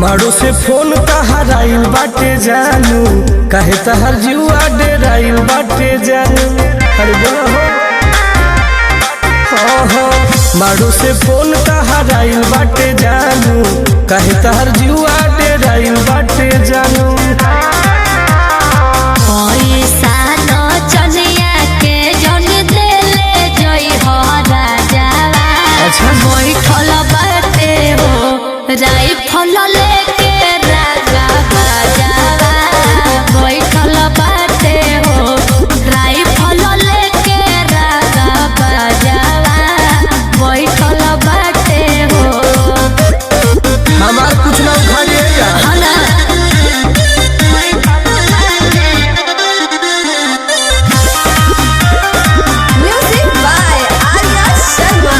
मारो से फोन तहराइल बाटे जानू, कहे तहर जुआ डेराइल बाटे जानू। अरे हो मारो से फोन तहराइल बाटे जानू, कहे तहर जुआ डेराइल बाटे जानू। राइफल लेके राजा बाजावा बैठल बाटे हो, राइफल लेके राजा बाजावा बैठल बाटे हो। हमार कुछ ना उखाड़िएगा म्यूजिक बाय आर्या शर्मा।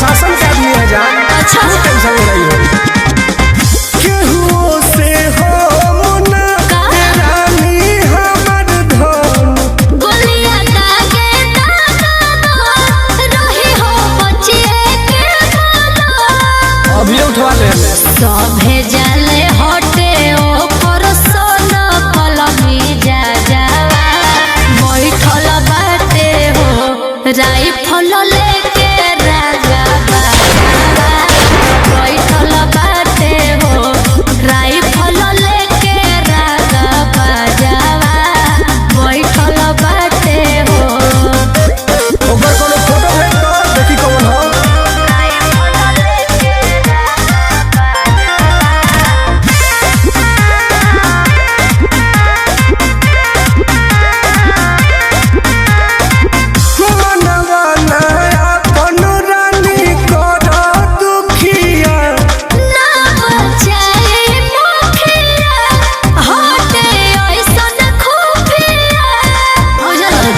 शासन का आदमी है जान। अच्छा टेंशन ले रही हो केहू से हो मुना रानी हमर धन गोलियां दागे दादा रही हो बचिए के बोलो। अभी उठवा ले सभे जाले हटे ओ परसन पलमी जा जावा बैठल बाटे हो, राइफल लेके राजा बैठल बाटे हो, राइफल लेके राजा बाजावा बैठल बाटे हो। ओकर कोनो फोटो भेज दो देखी कौन हो। राइफल लेके मनवा नया अपन रानी कर दुखिया ना बचाए मुखिया हटे ऐसन खुफिया।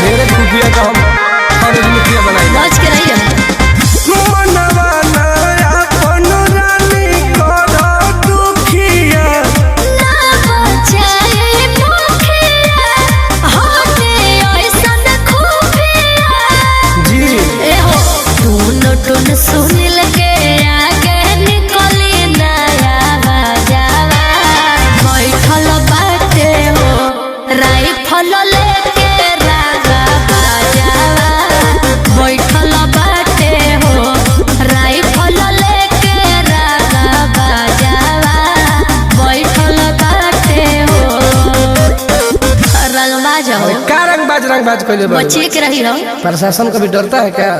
ढेरे खुफिया का हम और मुखिया बनाई बच के रहिए। मनवा नया अपन रानी कर दुखिया ना बचाए मुखिया हटे ऐसन खुफिया। जी ए हो टून सुनिल के आगे निकली नया बाजावा बैठल बाटे हो, राइफल लेके राजा बाजावा बैठल बाटे हो, राइफल लेके राजा बाजावा बैठल बाटे हो। रंगबाज हो का रंगबाज कहले बचिए के रही हो। प्रशासन कभी डरता है क्या?